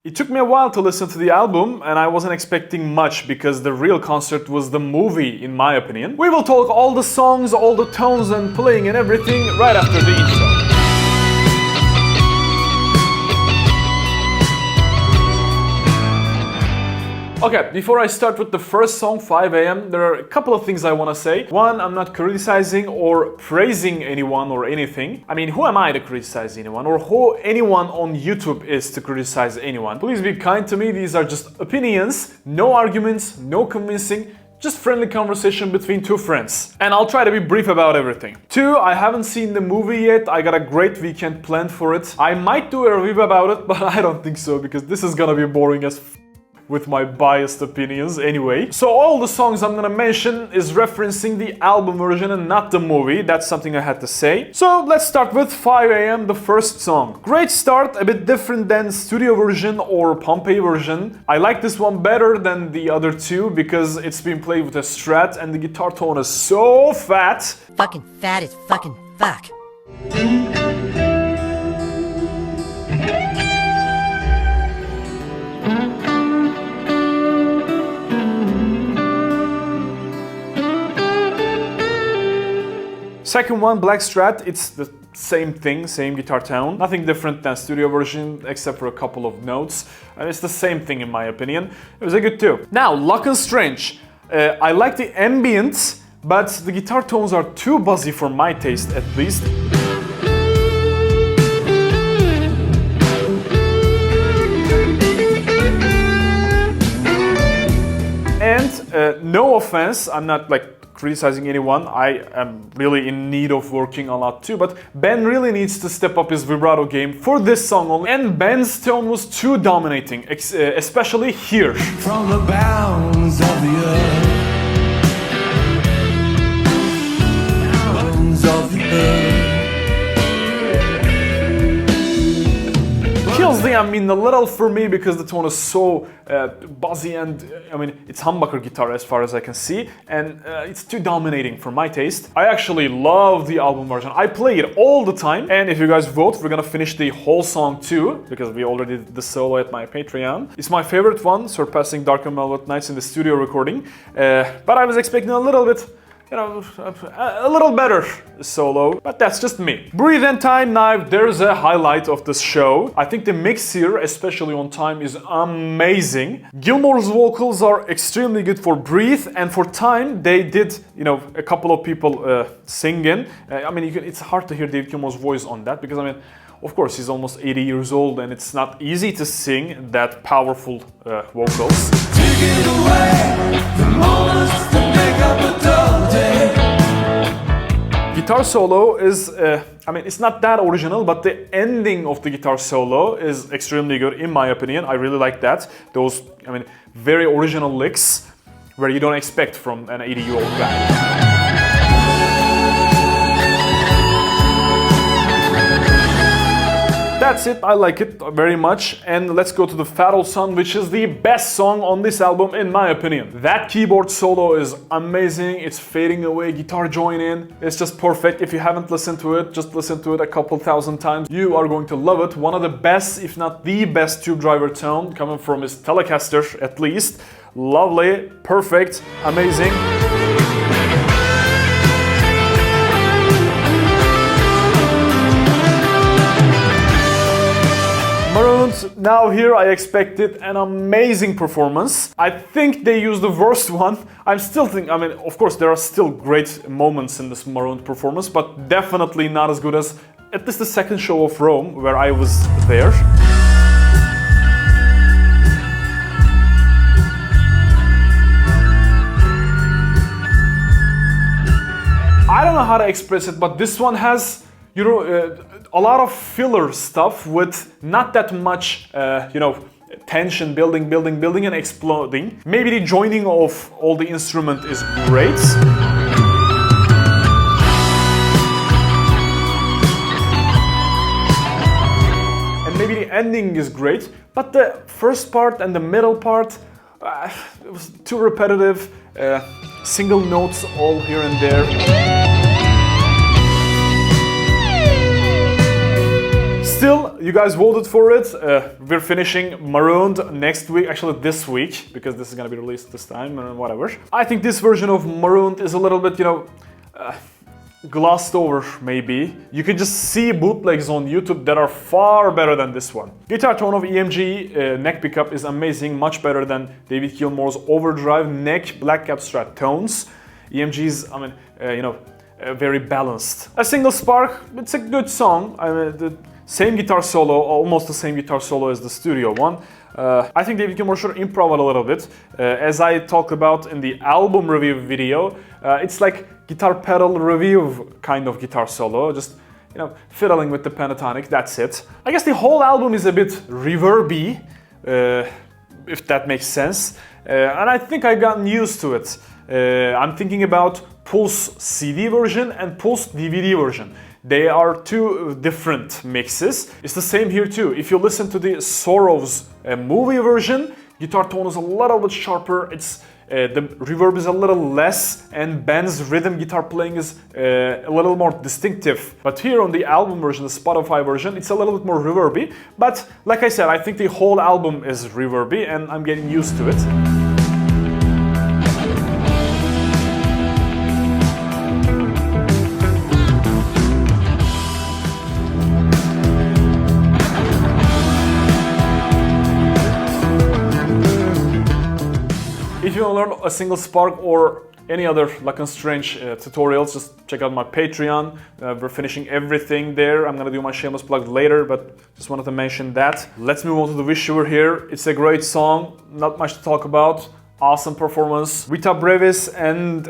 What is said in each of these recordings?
It took me a while to listen to the album, and I wasn't expecting much because the real concert was the movie, in my opinion. We will talk all the songs, all the tones and playing and everything right after the intro. Okay, before I start with the first song, 5 AM, there are a couple of things I want to say. One, I'm not criticizing or praising anyone or anything. I mean, who am I to criticize anyone, or who anyone on YouTube is to criticize anyone? Please be kind to me, these are just opinions, no arguments, no convincing, just friendly conversation between two friends. And I'll try to be brief about everything. Two, I haven't seen the movie yet, I got a great weekend planned for it. I might do a review about it, but I don't think so, because this is gonna be boring as with my biased opinions anyway. So all the songs I'm gonna mention is referencing the album version and not the movie. That's something I had to say. So let's start with 5 AM, the first song. Great start, a bit different than studio version or Pompeii version. I like this one better than the other two because it's been played with a Strat and the guitar tone is so fat. Fucking fat as fucking fuck. Second one, Black Strat, it's the same thing, same guitar tone. Nothing different than studio version except for a couple of notes. It's the same thing in my opinion. It was a good too. Now, Luck and Strange. I like the ambient, but the guitar tones are too buzzy for my taste at least. And no offense, I'm not like criticizing anyone, I am really in need of working a lot too, but Ben really needs to step up his vibrato game for this song only, and Ben's tone was too dominating, especially here. From the bounds of the earth, bounds of the earth. Kills the a little for me because the tone is so buzzy and I mean it's humbucker guitar as far as I can see, and it's too dominating for my taste. I actually love the album version. I play it all the time, and if you guys vote, we're gonna finish the whole song too because we already did the solo at my Patreon. It's my favorite one, surpassing Dark and Velvet Nights in the studio recording, but I was expecting a little bit, you know, a little better solo, but that's just me. Breathe and Time Knife, there's a highlight of this show. I think the mix here, especially on Time, is amazing. Gilmour's vocals are extremely good for Breathe, and for Time, they did, you know, a couple of people singing. I mean, it's hard to hear David Gilmour's voice on that because, I mean, of course, he's almost 80 years old and it's not easy to sing that powerful vocals. Taking away the moments that make up a dull day. Guitar solo is, I mean, it's not that original, but the ending of the guitar solo is extremely good in my opinion. I really like that. Those, I mean, very original licks where you don't expect from an 80-year-old guy. That's it, I like it very much, and let's go to the Fat Old Son, which is the best song on this album in my opinion. That keyboard solo is amazing, it's fading away, guitar join in, it's just perfect. If you haven't listened to it, just listen to it a couple thousand times. You are going to love it. One of the best, if not the best tube driver tone coming from his Telecaster at least. Lovely, perfect, amazing. Marooned, now here I expected an amazing performance. I think they used the worst one. I'm still thinking, I mean, of course there are still great moments in this Marooned performance, but definitely not as good as at least the second show of Rome where I was there. I don't know how to express it, but this one has, you know, a lot of filler stuff with not that much, you know, tension building and exploding. Maybe the joining of all the instrument is great. And maybe the ending is great, but the first part and the middle part, it was too repetitive, single notes all here and there. Still, You guys voted for it. We're finishing Marooned next week, actually this week, because this is gonna be released this time and whatever. I think this version of Marooned is a little bit, glossed over, maybe. You can just see bootlegs on YouTube that are far better than this one. Guitar tone of EMG neck pickup is amazing, much better than David Gilmour's overdrive neck black cap strat tones. EMG's, very balanced. A Single Spark, it's a good song. The same guitar solo, almost the same guitar solo as the studio one. I think David Gilmour should improv a little bit. As I talked about in the album review video, it's like guitar pedal review kind of guitar solo, just fiddling with the pentatonic, that's it. I guess the whole album is a bit reverby, if that makes sense, and I think I've gotten used to it. I'm thinking about Pulse CD version and Pulse DVD version. They are two different mixes. It's the same here too. If you listen to the Sorrow's movie version, guitar tone is a little bit sharper. The reverb is a little less, and Ben's rhythm guitar playing is a little more distinctive. But here on the album version, the Spotify version, it's a little bit more reverby. But like I said, I think the whole album is reverby, and I'm getting used to it. If you want to learn a Single Spark or any other Luck and Strange tutorials, just check out my Patreon. We're finishing everything there. I'm gonna do my shameless plug later, but just wanted to mention that. Let's move on to the Wish You Were Here. It's a great song, not much to talk about. Awesome performance. Vita Brevis and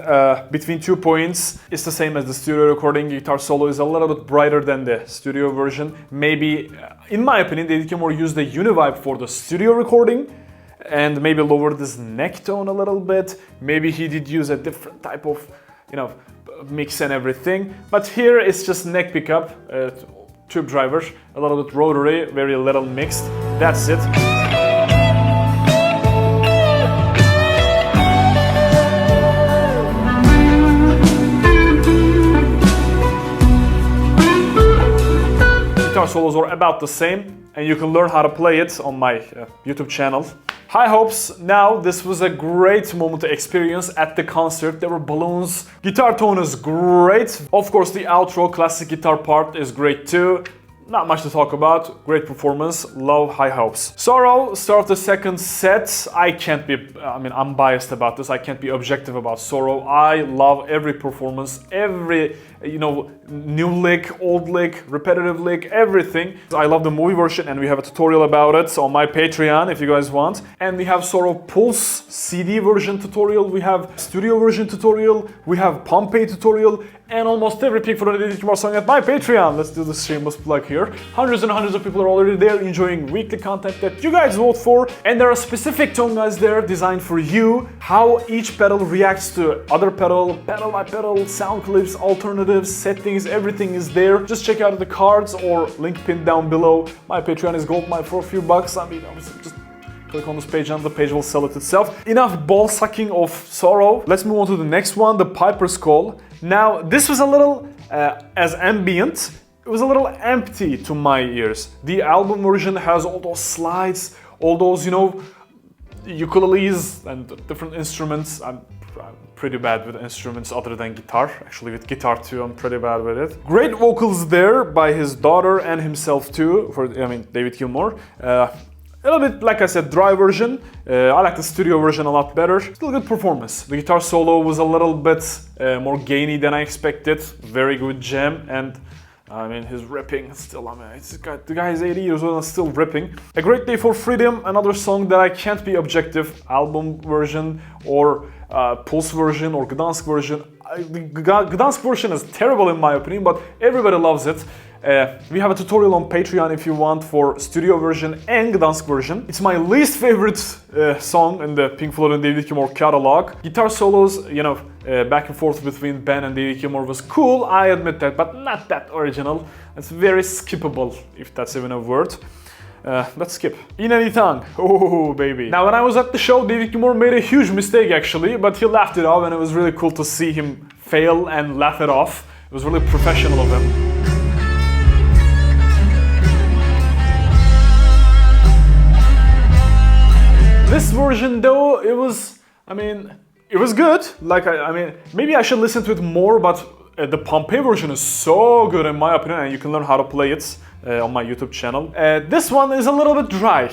Between 2 Points is the same as the studio recording. Guitar solo is a little bit brighter than the studio version. Maybe, in my opinion, David Gilmour used the Univibe for the studio recording and maybe lowered his neck tone a little bit. Maybe he did use a different type of, mix and everything. But here it's just neck pickup, tube driver, a little bit rotary, very little mixed. That's it. Guitar solos are about the same, and you can learn how to play it on my YouTube channel. High hopes. Now, this was a great moment to experience at the concert. There were balloons. Guitar tone is great. Of course, the outro classic guitar part is great too. Not much to talk about. Great performance. Love High Hopes. Sorrow, start of the second set. I'm biased about this. I can't be objective about Sorrow. I love every performance, every, new lick, old lick, repetitive lick, everything. I love the movie version, and we have a tutorial about it on my Patreon if you guys want. And we have Sorrow Pulse CD version tutorial. We have studio version tutorial. We have Pompeii tutorial. And almost every pick for the David Gilmour song at my Patreon. Let's do this shameless plug here. Hundreds and hundreds of people are already there enjoying weekly content that you guys vote for. And there are specific tone guides there designed for you. How each pedal reacts to other pedal by pedal, sound clips, alternatives, settings, everything is there. Just check out the cards or link pinned down below. My Patreon is gold mine for a few bucks. Obviously just click on this page and the page will sell it itself. Enough ball sucking of Sorrow. Let's move on to the next one, the Piper's Call. Now, this was a little, as ambient, it was a little empty to my ears. The album version has all those slides, all those, ukuleles and different instruments. I'm pretty bad with instruments other than guitar. Actually, with guitar too, I'm pretty bad with it. Great vocals there by his daughter and himself too, David Gilmour. A little bit, like I said, dry version. I like the studio version a lot better. Still good performance. The guitar solo was a little bit more gainy than I expected. Very good jam, and his ripping still, the guy is 80 years old and still ripping. A Great Day for Freedom, another song that I can't be objective. Album version or Pulse version or Gdansk version. The Gdansk version is terrible in my opinion, but everybody loves it. We have a tutorial on Patreon if you want for studio version and Gdansk version. It's my least favorite song in the Pink Floyd and David Gilmour catalog. Guitar solos, back and forth between Ben and David Gilmour was cool, I admit that, but not that original. It's very skippable, if that's even a word. Let's skip. Inanitang. Oh, baby. Now, when I was at the show, David Gilmour made a huge mistake actually, but he laughed it off, and it was really cool to see him fail and laugh it off. It was really professional of him. This version though, it was good. Like, maybe I should listen to it more, but the Pompeii version is so good in my opinion, and you can learn how to play it on my YouTube channel. This one is a little bit dry,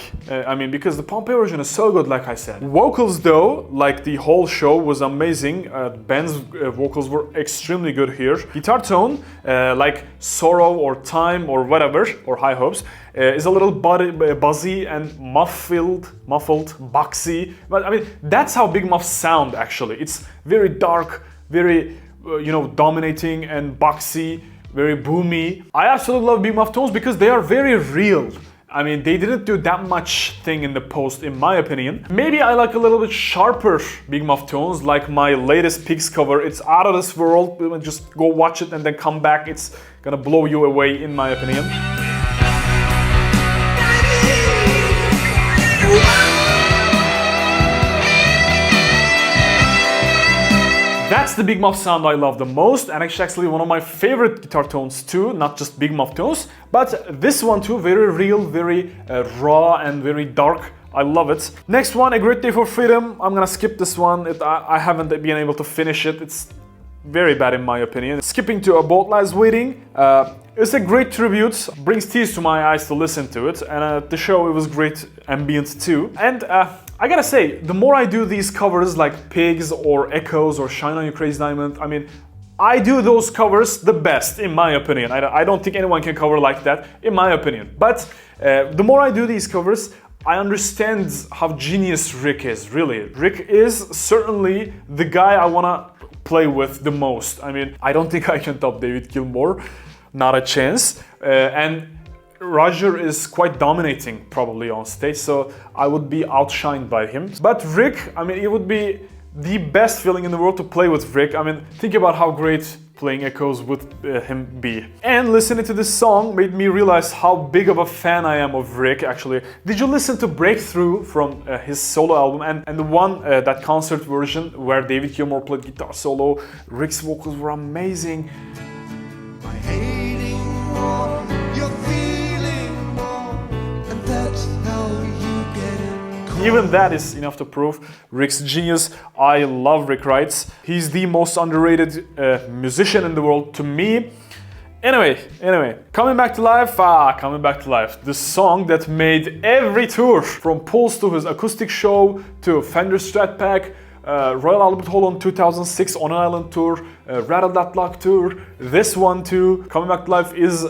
because the Pompeii version is so good, like I said. Vocals though, like the whole show, was amazing. Ben's vocals were extremely good here. Guitar tone, like Sorrow or Time or whatever, or High Hopes, is a little buzzy and muffled, boxy. But that's how Big Muffs sound actually. It's very dark, very dominating and boxy, very boomy. I absolutely love Big Muff tones because they are very real. They didn't do that much thing in the post, in my opinion. Maybe I like a little bit sharper Big Muff tones, like my latest Pigs cover. It's out of this world. Just go watch it and then come back. It's gonna blow you away, in my opinion. That's the Big Muff sound I love the most, and actually one of my favorite guitar tones too, not just Big Muff tones, but this one too, very real, very raw and very dark. I love it. Next one, A Great Day for Freedom. I'm gonna skip this one. I haven't been able to finish it. It's very bad in my opinion. Skipping to A Boat Lies Waiting. It's a great tribute, brings tears to my eyes to listen to it, and at the show it was great ambient too. And I gotta say, the more I do these covers like Pigs or Echoes or Shine On You Crazy Diamond, I do those covers the best, in my opinion. I don't think anyone can cover like that, in my opinion. But the more I do these covers, I understand how genius Rick is, really. Rick is certainly the guy I wanna play with the most. I don't think I can top David Gilmour, not a chance. And Roger is quite dominating probably on stage, so I would be outshined by him. But Rick, it would be the best feeling in the world to play with Rick. Think about how great playing Echoes would him be. And listening to this song made me realize how big of a fan I am of Rick, actually. Did you listen to Breakthrough from his solo album and the one, that concert version where David Gilmour played guitar solo? Rick's vocals were amazing. By hating more, you're feeling more, and that's how you get it. Even that is enough to prove Rick's genius. I love Rick Wrights. He's the most underrated musician in the world to me. Anyway, Coming Back to Life. Coming Back to Life. The song that made every tour, from Pulse to his acoustic show to Fender Strat Pack, Royal Albert Hall on 2006 On an Island tour, Rattle That Lock tour, this one too. Coming Back to Life is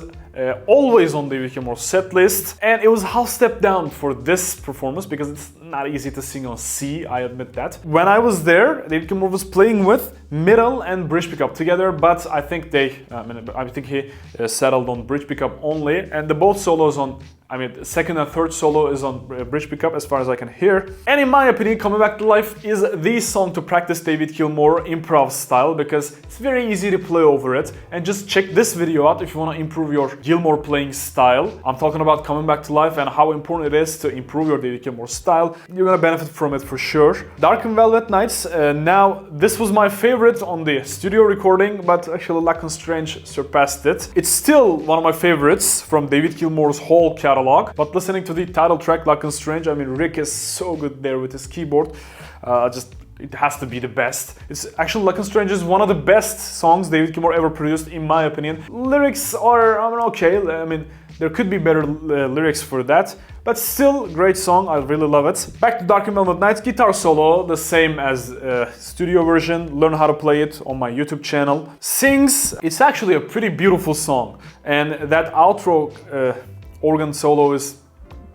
always on David Gilmour's set list, and it was a half step down for this performance because it's not easy to sing on C, I admit that. When I was there, David Gilmour was playing with middle and bridge pickup together, but I think he settled on bridge pickup only, and the both solos on, the second and third solo is on bridge pickup as far as I can hear. And in my opinion, Coming Back to Life is the song to practice David Gilmour improv style because it's very easy to play over it. And just check this video out if you want to improve your Gilmour playing style. I'm talking about Coming Back to Life and how important it is to improve your David Gilmour style. You're gonna benefit from it for sure. Dark and Velvet Nights. Now, this was my favorite on the studio recording, but actually Luck and Strange surpassed it. It's still one of my favorites from David Gilmour's whole catalog, but listening to the title track, Luck and Strange, Rick is so good there with his keyboard. It has to be the best. It's actually, Luck and Strange is one of the best songs David Gilmour ever produced, in my opinion. Lyrics are, okay. There could be better lyrics for that, but still, great song. I really love it. Back to Dark and Velvet Nights, guitar solo, the same as studio version. Learn how to play it on my YouTube channel. Sings. It's actually a pretty beautiful song, and that outro organ solo is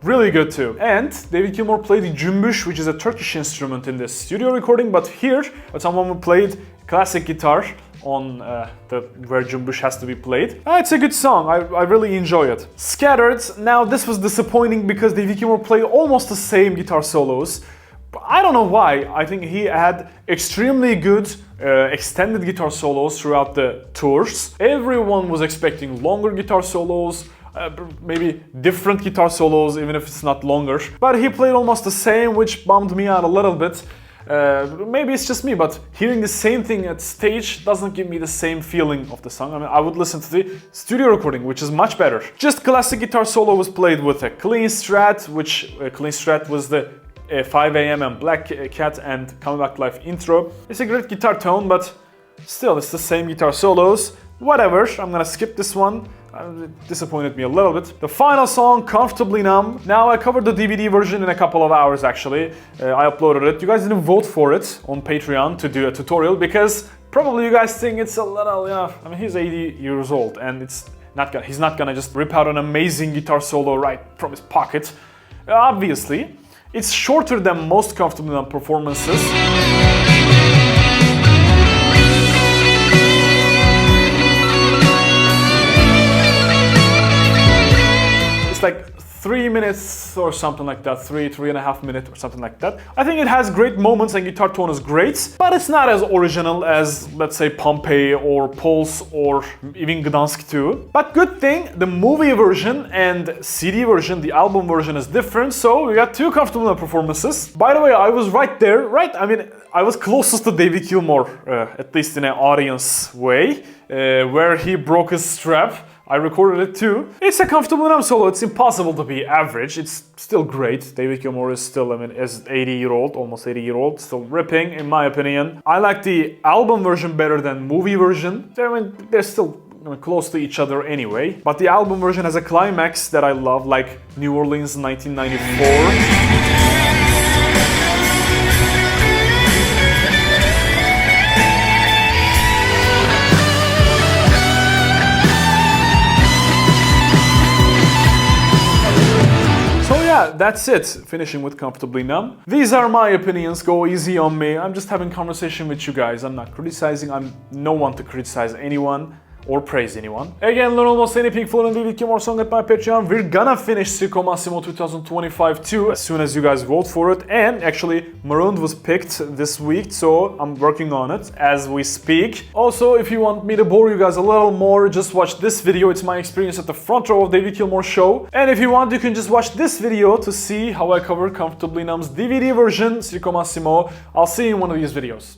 really good too. And David Gilmour played the cümbüş, which is a Turkish instrument in the studio recording, but here someone played classic guitar on where cümbüş has to be played. It's a good song, I really enjoy it. Scattered, now this was disappointing because David Gilmour played almost the same guitar solos. But I don't know why. I think he had extremely good extended guitar solos throughout the tours. Everyone was expecting longer guitar solos, maybe different guitar solos, even if it's not longer. But he played almost the same, which bummed me out a little bit. Maybe it's just me, but hearing the same thing at stage doesn't give me the same feeling of the song. I would listen to the studio recording, which is much better. Just classic guitar solo was played with a clean strat, which clean strat was the 5 AM and Black Cat and Coming Back to Life intro. It's a great guitar tone, but still it's the same guitar solos. Whatever, I'm gonna skip this one. It disappointed me a little bit. The final song, Comfortably Numb. Now I covered the DVD version in a couple of hours actually. I uploaded it. You guys didn't vote for it on Patreon to do a tutorial because probably you guys think it's a little, I mean, he's 80 years old and he's not gonna just rip out an amazing guitar solo right from his pocket. Obviously, it's shorter than most Comfortably Numb performances. Like 3 minutes or something like that, 3.5 minutes or something like that. I think it has great moments and guitar tone is great, but it's not as original as, let's say, Pompeii or Pulse or even Gdansk 2. But good thing, the movie version and CD version, the album version is different, so we got two Comfortable performances. By the way, I was right there, right? I mean, I was closest to David Gilmour, at least in an audience way, where he broke his strap. I recorded it too. It's a Comfortable Numb solo. It's impossible to be average. It's still great. David Gilmour is still, I mean, is 80-year-old, almost 80-year-old, still ripping in my opinion. I like the album version better than movie version. I mean, they're still close to each other anyway. But the album version has a climax that I love, like New Orleans 1994. That's it, finishing with Comfortably Numb. These are my opinions, go easy on me. I'm just having conversation with you guys. I'm not criticizing, I'm no one to criticize anyone or praise anyone. Again, learn almost any Pink Floyd and David Gilmour song at my Patreon. We're gonna finish Circo Massimo 2025 too, as soon as you guys vote for it. And actually, Marooned was picked this week, so I'm working on it as we speak. Also, if you want me to bore you guys a little more, just watch this video. It's my experience at the front row of David Gilmour show. And if you want, you can just watch this video to see how I cover Comfortably Numb's DVD version, Circo Massimo. I'll see you in one of these videos.